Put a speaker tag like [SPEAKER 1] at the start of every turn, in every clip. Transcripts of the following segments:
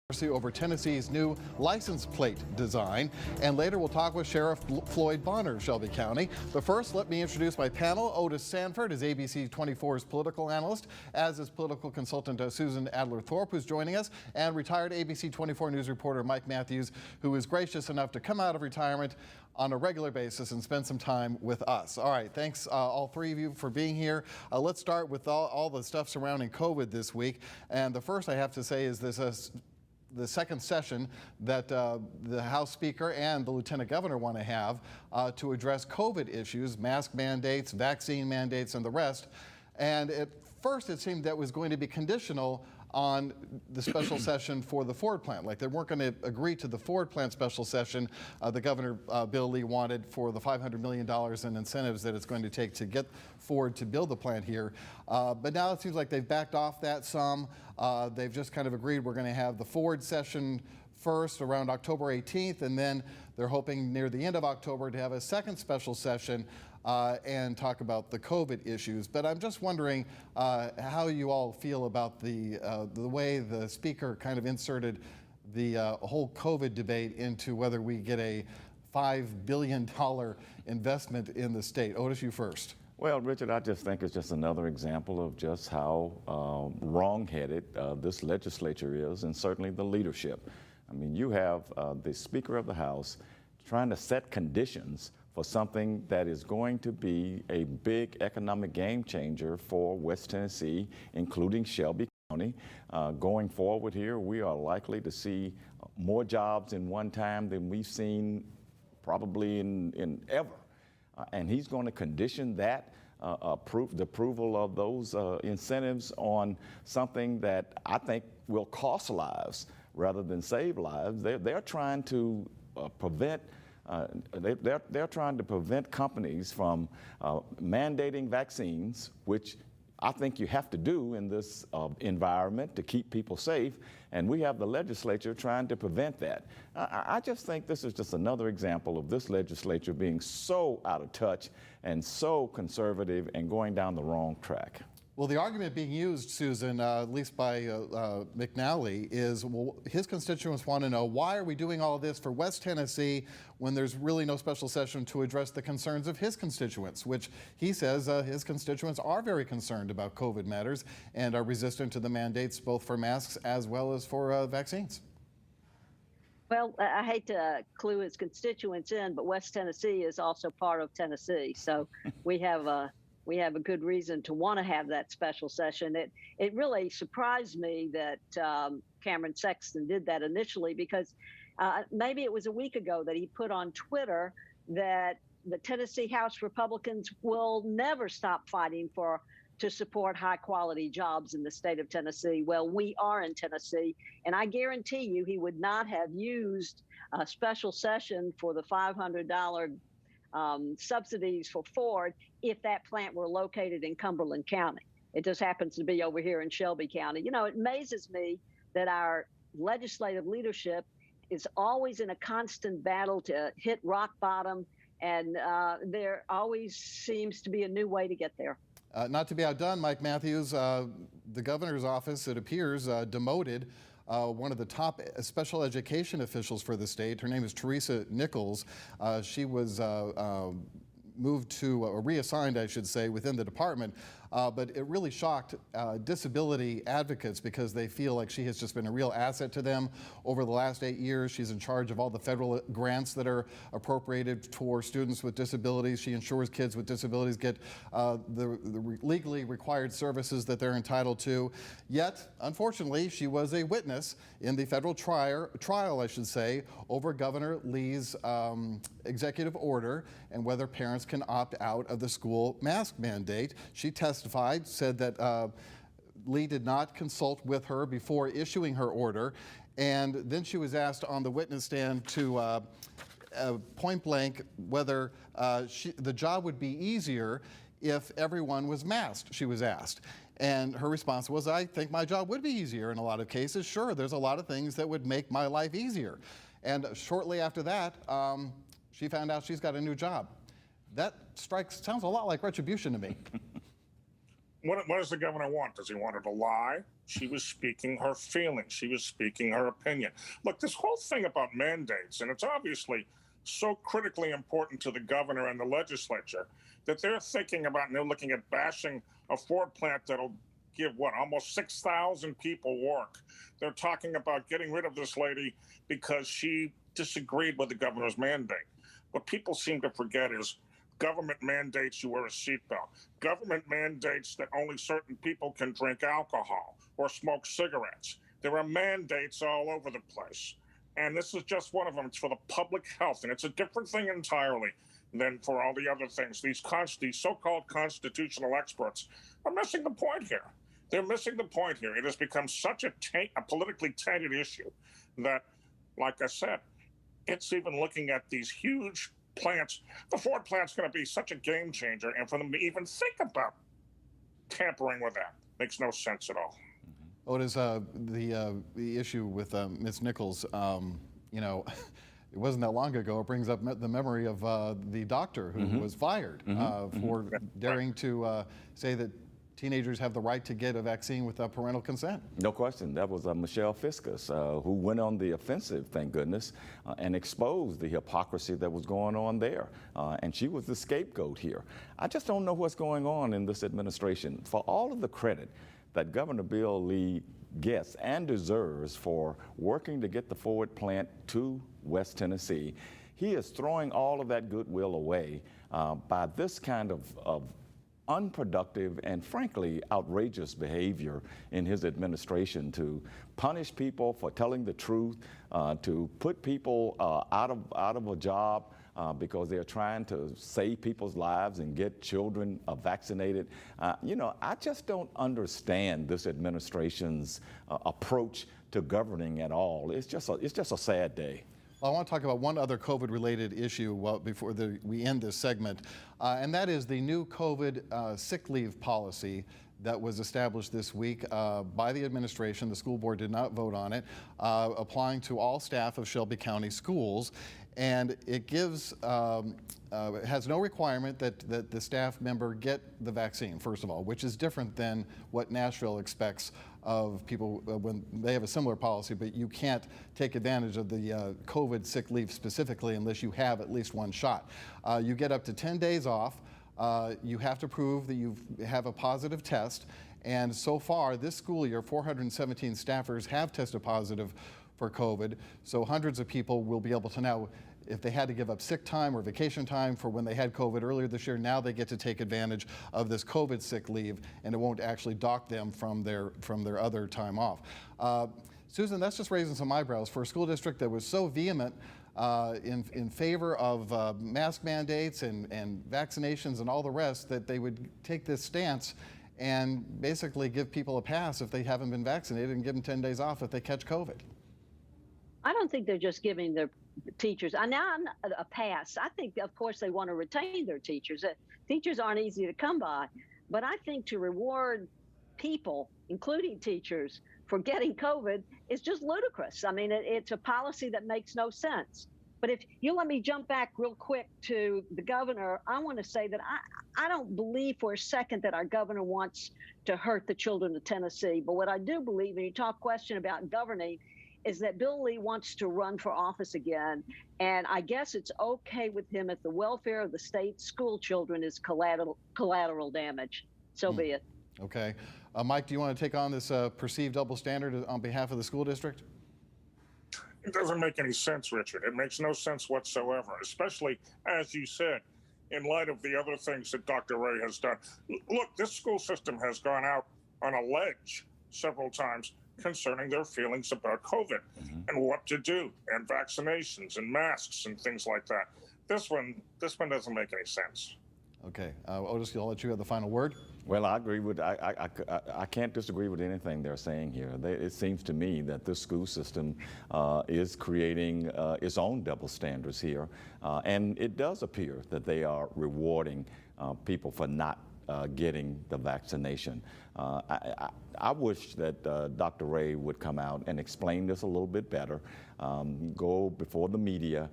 [SPEAKER 1] Over Tennessee's new license plate design, and later we'll talk with Sheriff Floyd Bonner of Shelby County. But first, let me introduce my panel. Otis Sanford is ABC24's political analyst, as is political consultant Susan Adler Thorp, who's joining us, and retired ABC24 news reporter Mike Matthews, who is gracious enough to come out of retirement on a regular basis and spend some time with us. All right, thanks all three of you for being here. Let's start with all the stuff surrounding COVID this week. And the first I have to say is this the second session that the House Speaker and the Lieutenant Governor want to have to address COVID issues, mask mandates, vaccine mandates, and the rest. And at first it seemed that was going to be conditional on the special session for the Ford plant. Like they weren't going to agree to the Ford plant special session the Governor Bill Lee wanted for the $500 million in incentives that it's going to take to get Ford to build the plant here. But now it seems like they've backed off that some. They've just kind of agreed we're going to have the Ford session first around October 18th, and then they're hoping near the end of October to have a second special session and talk about the COVID issues. But I'm just wondering how you all feel about the way the Speaker kind of inserted the whole COVID debate into whether we get a $5 billion investment in the state. Otis, you first.
[SPEAKER 2] Well, Richard, I just think it's just another example of just how wrong-headed this legislature is, and certainly the leadership. I mean, you have the Speaker of the House trying to set conditions for something that is going to be a big economic game changer for West Tennessee, including Shelby County. Going forward here, we are likely to see more jobs in one time than we've seen probably in ever. And he's going to condition that the approval of those incentives on something that I think will cost lives rather than save lives. They're trying to prevent. They're trying to prevent companies from mandating vaccines, which I think you have to do in this environment to keep people safe, and we have the legislature trying to prevent that. I just think this is just another example of this legislature being so out of touch and so conservative and going down the wrong track.
[SPEAKER 1] Well, the argument being used, Susan, at least by McNally, is well, his constituents want to know, why are we doing all of this for West Tennessee when there's really no special session to address the concerns of his constituents, which he says his constituents are very concerned about COVID matters and are resistant to the mandates both for masks as well as for vaccines.
[SPEAKER 3] Well, I hate to clue his constituents in, but West Tennessee is also part of Tennessee. So we have a good reason to want to have that special session. It really surprised me that Cameron Sexton did that initially, because maybe it was a week ago that he put on Twitter that the Tennessee House Republicans will never stop fighting to support high quality jobs in the state of Tennessee. Well, we are in Tennessee, and I guarantee you he would not have used a special session for the $500 subsidies for Ford if that plant were located in Cumberland County. It just happens to be over here in Shelby County. You know, it amazes me that our legislative leadership is always in a constant battle to hit rock bottom, and there always seems to be a new way to get there.
[SPEAKER 1] Not to be outdone, Mike Matthews, the governor's office, it appears, demoted one of the top special education officials for the state. Her name is Teresa Nichols. She was moved to, or reassigned, I should say, within the department. But it really shocked disability advocates because they feel like she has just been a real asset to them over the last 8 years. She's in charge of all the federal grants that are appropriated for students with disabilities. She ensures kids with disabilities get the legally required services that they're entitled to. Yet, unfortunately, she was a witness in the federal trial, I should say, over Governor Lee's executive order and whether parents can opt out of the school mask mandate. She testified, said that Lee did not consult with her before issuing her order, and then she was asked on the witness stand to point blank whether the job would be easier if everyone was masked, she was asked. And her response was, I think my job would be easier in a lot of cases. Sure, there's a lot of things that would make my life easier. And shortly after that, she found out she's got a new job. That sounds a lot like retribution to me.
[SPEAKER 4] What does the governor want? Does he want her to lie? She was speaking her feelings. She was speaking her opinion. Look, this whole thing about mandates, and it's obviously so critically important to the governor and the legislature that they're thinking about, and they're looking at bashing a Ford plant that'll give almost 6,000 people work. They're talking about getting rid of this lady because she disagreed with the governor's mandate. What people seem to forget is government mandates you wear a seatbelt. Government mandates that only certain people can drink alcohol or smoke cigarettes. There are mandates all over the place. And this is just one of them. It's for the public health. And it's a different thing entirely than for all the other things. These so-called constitutional experts are missing the point here. They're missing the point here. It has become such a politically tainted issue that, like I said, it's even looking at these huge plants. The Ford plant's going to be such a game changer, and for them to even think about tampering with that makes no sense at all.
[SPEAKER 1] Otis, the issue with Ms. Nichols, you know, it wasn't that long ago. It brings up the memory of the doctor who was fired for daring to say that teenagers have the right to get a vaccine without parental consent.
[SPEAKER 2] No question. That was Michelle Fiscus, who went on the offensive, thank goodness, and exposed the hypocrisy that was going on there. And she was the scapegoat here. I just don't know what's going on in this administration. For all of the credit that Governor Bill Lee gets and deserves for working to get the Ford plant to West Tennessee, he is throwing all of that goodwill away by this kind of unproductive and frankly outrageous behavior in his administration to punish people for telling the truth, to put people out of a job because they're trying to save people's lives and get children vaccinated. You know, I just don't understand this administration's approach to governing at all. It's just a sad day.
[SPEAKER 1] Well, I want to talk about one other COVID-related issue before we end this segment, and that is the new COVID sick leave policy that was established this week by the administration. The school board did not vote on it, applying to all staff of Shelby County schools. And it gives, has no requirement that the staff member get the vaccine, first of all, which is different than what Nashville expects of people when they have a similar policy, but you can't take advantage of the COVID sick leave specifically unless you have at least one shot. You get up to 10 days off. You have to prove that you have a positive test. And so far, this school year, 417 staffers have tested positive for COVID. So hundreds of people will be able to now, if they had to give up sick time or vacation time for when they had COVID earlier this year, now they get to take advantage of this COVID sick leave, and it won't actually dock them from their other time off. Susan, that's just raising some eyebrows for a school district that was so vehement in favor of mask mandates and vaccinations and all the rest, that they would take this stance and basically give people a pass if they haven't been vaccinated and give them 10 days off if they catch COVID.
[SPEAKER 3] I don't think they're just giving their teachers a pass. I think, of course, they want to retain their teachers. Teachers aren't easy to come by. But I think to reward people, including teachers, for getting COVID is just ludicrous. I mean, it's a policy that makes no sense. But if you let me jump back real quick to the governor, I want to say that I don't believe for a second that our governor wants to hurt the children of Tennessee. But what I do believe, and you talk question about governing, is that Bill Lee wants to run for office again. And I guess it's okay with him if the welfare of the state school children is collateral damage. So be it.
[SPEAKER 1] Okay. Mike, do you want to take on this perceived double standard on behalf of the school district?
[SPEAKER 4] It doesn't make any sense, Richard. It makes no sense whatsoever, especially, as you said, in light of the other things that Dr. Ray has done. Look, this school system has gone out on a ledge several times concerning their feelings about COVID and what to do, and vaccinations and masks and things like that. This one doesn't make any sense.
[SPEAKER 1] Okay, Otis, I'll let you have the final word.
[SPEAKER 2] Well, I agree with, I can't disagree with anything they're saying here. It seems to me that this school system is creating its own double standards here. And it does appear that they are rewarding people for not getting the vaccination. I wish that Dr. Ray would come out and explain this a little bit better, go before the media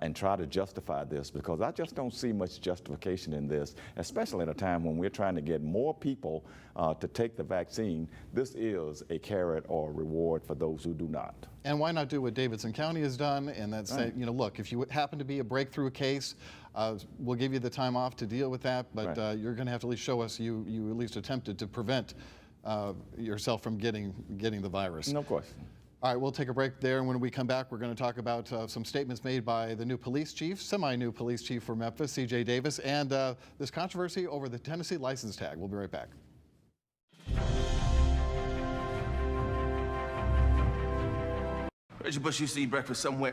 [SPEAKER 2] and try to justify this, because I just don't see much justification in this, especially at a time when we're trying to get more people to take the vaccine. This is a carrot or reward for those who do not.
[SPEAKER 1] And why not do what Davidson County has done, and that's say, you know, look, if you happen to be a breakthrough case, we'll give you the time off to deal with that, but you're going to have to at least show us you at least attempted to prevent yourself from getting the virus.
[SPEAKER 2] No question.
[SPEAKER 1] All right, we'll take a break there, and when we come back, we're going to talk about some statements made by the new police chief, semi-new police chief for Memphis, C.J. Davis, and this controversy over the Tennessee license tag. We'll be right back.
[SPEAKER 5] Reggie Bush used to eat breakfast somewhere.